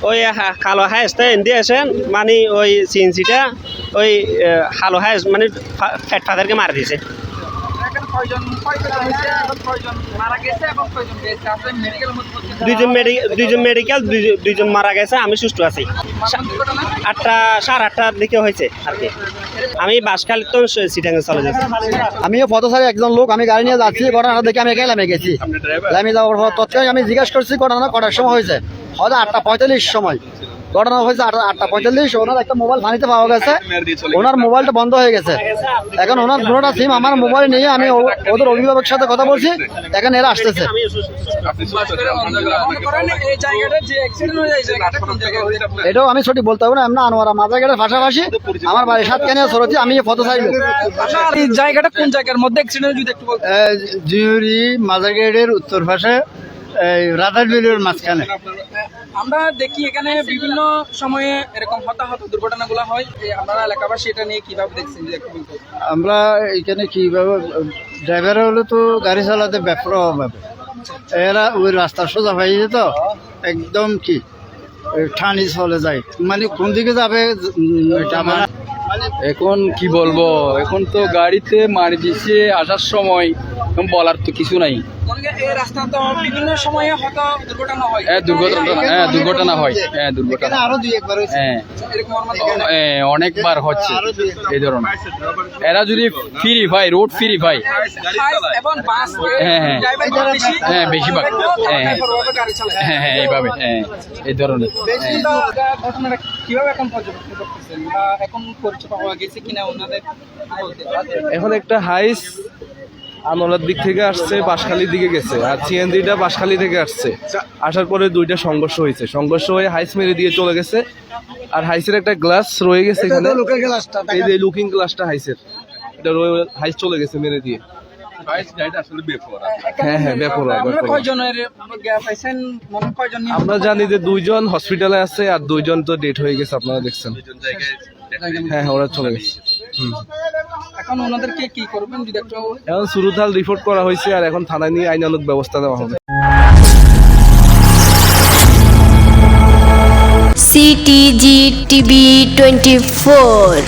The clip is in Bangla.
ওই কালো হাঁসটা এনে আসেন মানে ওই সিএনসিটা ওই কালো হাঁস মানে ফ্যাট ফাদারকে মারা দিয়েছে। দুইজন মেডিকেল দুইজন মারা গেছে, আমি সুস্থ আছি। 8টার দিকে হয়েছে আর কি। আমি বাসখালী তো সিটাঙ্গে চলে যাচ্ছি। আমিও পথচারী একজন লোক, আমি গাড়ি নিয়ে যাচ্ছি, ঘটনাটা দেখে আমি একাই লামে গেছি। লামে যাওয়ার পর তৎকালীন আমি জিজ্ঞাসা করছি ঘটনা কটার সময় হয়েছে, হয়তো 8:45 সময় ঘটনা হয়েছে। 8:45 ওনার একটা মোবাইল পানিতে পাওয়া গেছে, ওনার মোবাইলটা বন্ধ হয়ে গেছে। এখন ওনার দুটোটা সিম আমার মোবাইল নিয়ে আমি ওদের অভিভাবকের সাথে কথা বলছি, এখন এরা আসতেছে। এটাও আমি সঠিক বলতে পারবো না, এমন আনোয়ারা মাজারঘাটের পাশাপাশি আমার বাড়ি 7 কেনিয়া সরতি। আমি পথচারী লোক। এই জায়গাটা কোন জায়গার মধ্যে অ্যাক্সিডেন্ট যদি একটু বলতেন? জিউরি মাজারঘাটের উত্তর পাশে রাজার বিলের মাঝখানে। আমরা দেখি এখানে বিভিন্ন সময়ে এরকম হতাহত দুর্ঘটনাগুলো হয়, আপনারা এলাকাবাসী এটা নিয়ে কিভাবে দেখছেন যদি একটু বলতেন? আমরা এখানে কিভাবে ড্রাইভার হলে তো গাড়ি চালাতে ব্যাপকভাবে এরা ওই রাস্তা সোজা হয়ে যেত, একদম কি ঠানি চলে যায়, মানে কোন দিকে যাবে এখন কি বলবো, এখন তো গাড়িতে মারি দিচ্ছে আসার সময়, বলার তো কিছু নাই। এই রাস্তা তো বিভিন্ন সময়ে হয়তো দুর্ঘটনা হয়। দুর্ঘটনা হয়, দুর্ঘটনা আরো দুই একবার অনেকবার হচ্ছে এই ধরনের। এরা যদি ফ্রি পায়, রোড ফ্রি পায়, বেশিরভাগ এইভাবে এই ধরনের। ঘটনাটা কিভাবে এখন পর্যবেক্ষণ করতেছেন বা এখন পরিচয় পাওয়া গেছে কিনা ওনাদের? এখন একটা হাইস আনোলার দিক থেকে আসছে, বাঁশখালীর দিকে গেছে, আর সিএনজিটা বাঁশখালী থেকে আসছে। আসার পরে দুইটা সংঘর্ষ হয়েছে, সংঘর্ষ হয়ে হাইস মেরে দিয়ে চলে গেছে। আর হাইসের একটা গ্লাস রয়ে গেছে এখানে, এই যে লুকিং গ্লাসটা হাইসের, এটা হাইস চলে গেছে মেরে দিয়ে। আমরা জানি যে 2জন হসপিটালে আছে আর 2জন তো ডেথ হয়ে গেছে, আপনারা দেখছেন। হ্যাঁ, ওরা চলে গেছে। এখন ওনাদেরকে কি করবেন যদি একটু? এখন সুরুথাল রিপোর্ট করা হয়েছে, আর এখন থানায় নিয়ে আইনানুগ ব্যবস্থা নেওয়া হবে। CTG TV 24